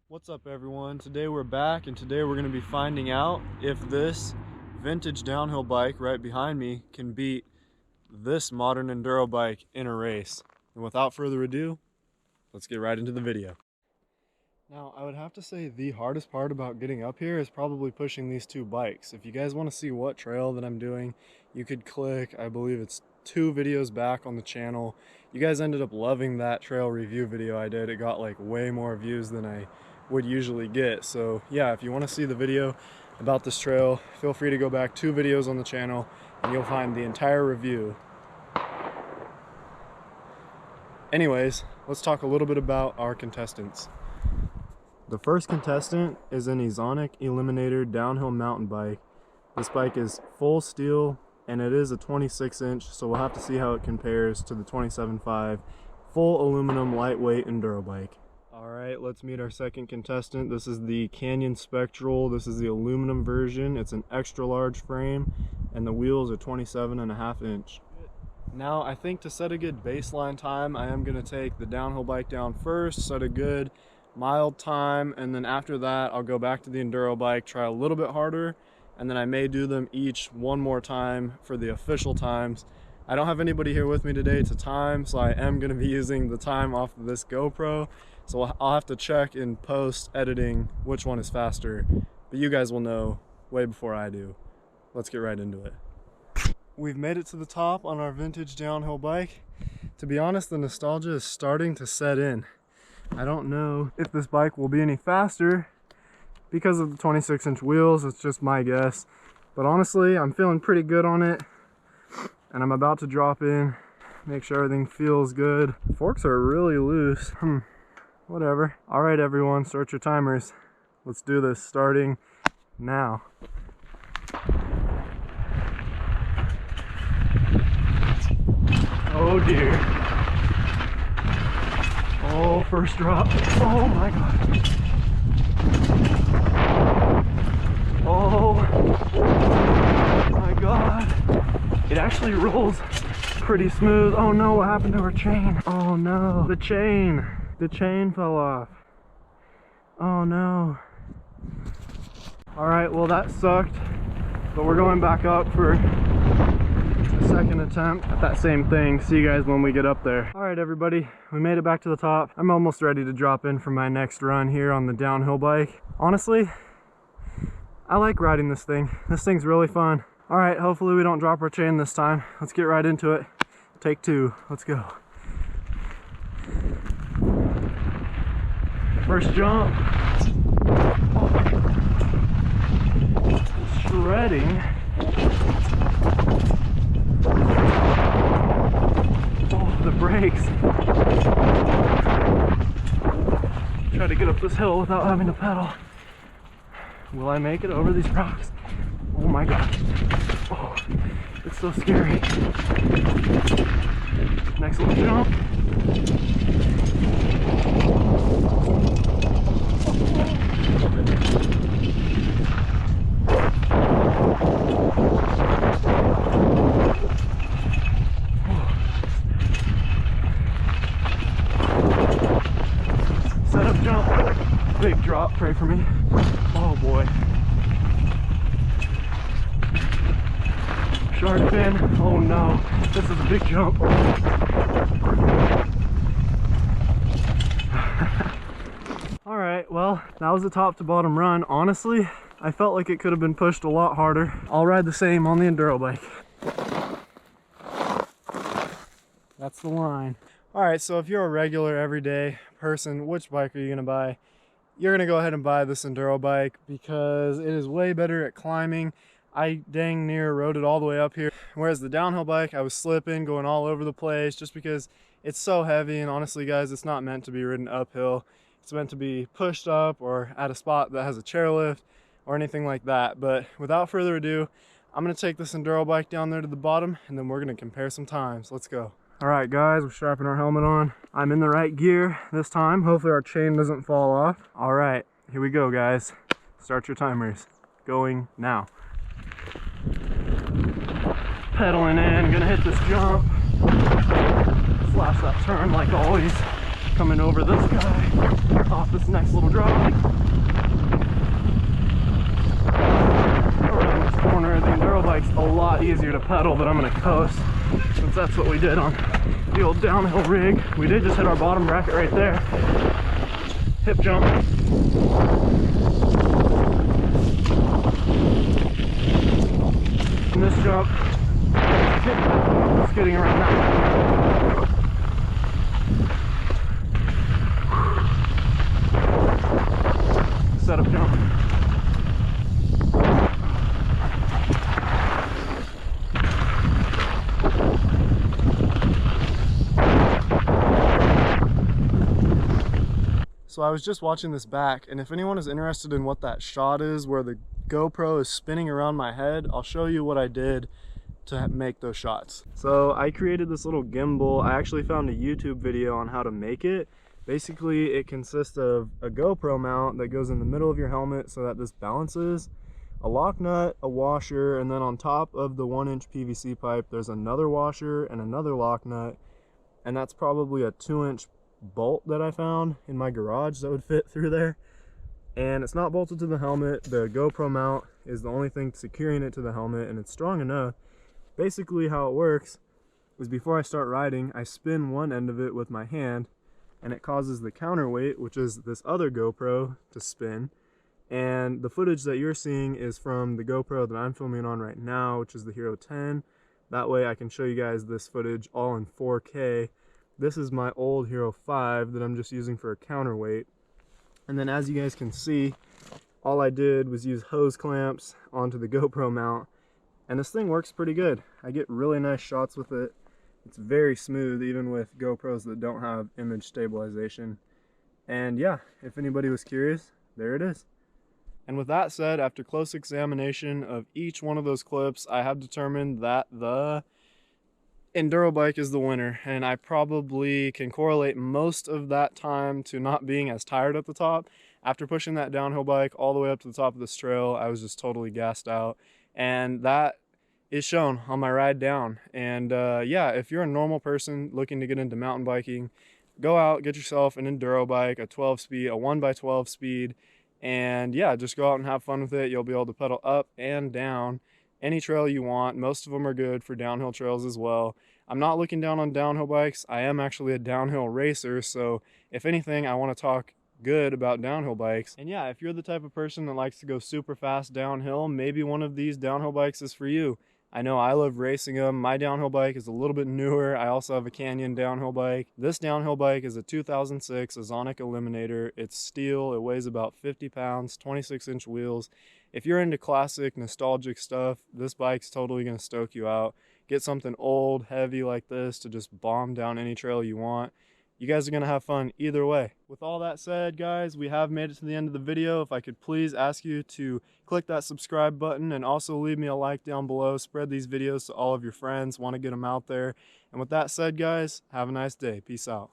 What's up everyone? Today we're back and today we're going to be finding out if this vintage downhill bike right behind me can beat this modern enduro bike in a race. And without further ado, let's get right into the video. Now I would have to say the hardest part about getting up here is probably pushing these two bikes. If you guys want to see what trail that I'm doing, you could click, I believe it's 2 videos back on the channel. You guys ended up loving that trail review video I did. It got like way more views than I would usually get. So yeah, if you want to see the video about this trail, feel free to go back 2 videos on the channel and you'll find the entire review. Anyways, let's talk a little bit about our contestants. The first contestant is an Azonic Eliminator downhill mountain bike. This bike is full steel and it is a 26-inch, so we'll have to see how it compares to the 27.5 full aluminum lightweight enduro bike. Alright, let's meet our second contestant. This is the Canyon Spectral. This is the aluminum version. It's an extra large frame and the wheels are 27.5 inch. Now I think to set a good baseline time, I am going to take the downhill bike down first, set a good mild time, and then after that I'll go back to the enduro bike, try a little bit harder, and then I may do them each one more time for the official times. I don't have anybody here with me today to time, so I am going to be using the time off of this GoPro, so I'll have to check in post editing which one is faster, but you guys will know way before I do. Let's get right into it. We've made it to the top on our vintage downhill bike. To be honest, the nostalgia is starting to set in. I don't know if this bike will be any faster because of the 26-inch wheels. It's just my guess, but honestly I'm feeling pretty good on it, and I'm about to drop in, make sure everything feels good. The forks are really loose. Whatever. All right everyone, start your timers. Let's do this starting now. Oh dear. Oh, first drop. Oh my god. Oh my god. It actually rolls pretty smooth. Oh no, what happened to our chain? Oh no, the chain fell off. Oh no. All right, well that sucked, but we're going back up for a second attempt at that same thing. See you guys when we get up there. All right everybody, we made it back to the top. I'm almost ready to drop in for my next run here on the downhill bike. Honestly, I like riding this thing. This thing's really fun. All right, hopefully we don't drop our chain this time. Let's get right into it. Take 2, let's go. First jump. Shredding. Oh, the brakes. Try to get up this hill without having to pedal. Will I make it over these rocks? Oh my god. Oh, it's so scary. Next little jump. Setup jump. Big drop, pray for me. Oh boy. Shark fin. Oh no, this is a big jump. Alright, well, that was a top to bottom run. Honestly, I felt like it could have been pushed a lot harder. I'll ride the same on the enduro bike. That's the line. Alright, so if you're a regular everyday person, which bike are you going to buy? You're going to go ahead and buy this enduro bike because it is way better at climbing. I dang near rode it all the way up here. Whereas the downhill bike, I was slipping, going all over the place just because it's so heavy. And honestly, guys, it's not meant to be ridden uphill. It's meant to be pushed up or at a spot that has a chairlift or anything like that. But without further ado, I'm going to take this enduro bike down there to the bottom and then we're going to compare some times. Let's go. All right, guys, we're strapping our helmet on. I'm in the right gear this time. Hopefully our chain doesn't fall off. All right, here we go, guys. Start your timers. Going now. Pedaling in, gonna hit this jump. Slash that turn like always. coming over this guy off this next little drop. Around this corner, the enduro bike's a lot easier to pedal, but I'm gonna coast since that's what we did on the old downhill rig. We did just hit our bottom bracket right there. Hip jump. And this jump, skidding around that. Setup jump. So I was just watching this back, and if anyone is interested in what that shot is where the GoPro is spinning around my head, I'll show you what I did to make those shots. So I created this little gimbal. I actually found a YouTube video on how to make it. Basically, it consists of a GoPro mount that goes in the middle of your helmet so that this balances, a lock nut, a washer, and then on top of the 1-inch PVC pipe, there's another washer and another lock nut, and that's probably a 2-inch bolt that I found in my garage that would fit through there. And it's not bolted to the helmet. The GoPro mount is the only thing securing it to the helmet, and it's strong enough. Basically how it works is before I start riding, I spin one end of it with my hand, and it causes the counterweight, which is this other GoPro, to spin. And the footage that you're seeing is from the GoPro that I'm filming on right now, which is the Hero 10. That way I can show you guys this footage all in 4K. This is my old Hero 5 that I'm just using for a counterweight. And then as you guys can see, all I did was use hose clamps onto the GoPro mount, and this thing works pretty good. I get really nice shots with it. It's very smooth, even with GoPros that don't have image stabilization. And yeah, if anybody was curious, there it is. And with that said, after close examination of each one of those clips, I have determined that the enduro bike is the winner, and I probably can correlate most of that time to not being as tired at the top. After pushing that downhill bike all the way up to the top of this trail, I was just totally gassed out, and that is shown on my ride down. And yeah, if you're a normal person looking to get into mountain biking, go out, get yourself an enduro bike, a 12 speed, a 1x12 speed, and yeah, just go out and have fun with it. You'll be able to pedal up and down any trail you want. Most of them are good for downhill trails as well. I'm not looking down on downhill bikes. I am actually a downhill racer, so if anything, I want to talk good about downhill bikes. And yeah, if you're the type of person that likes to go super fast downhill, maybe one of these downhill bikes is for you. I know I love racing them. My downhill bike is a little bit newer. I also have a Canyon downhill bike. This downhill bike is a 2006 Azonic Eliminator. It's steel. It weighs about 50 pounds, 26-inch wheels. If you're into classic, nostalgic stuff, this bike's totally going to stoke you out. Get something old, heavy like this to just bomb down any trail you want. You guys are going to have fun either way. With all that said, guys, we have made it to the end of the video. If I could please ask you to click that subscribe button and also leave me a like down below. Spread these videos to all of your friends. Want to get them out there. And with that said, guys, have a nice day. Peace out.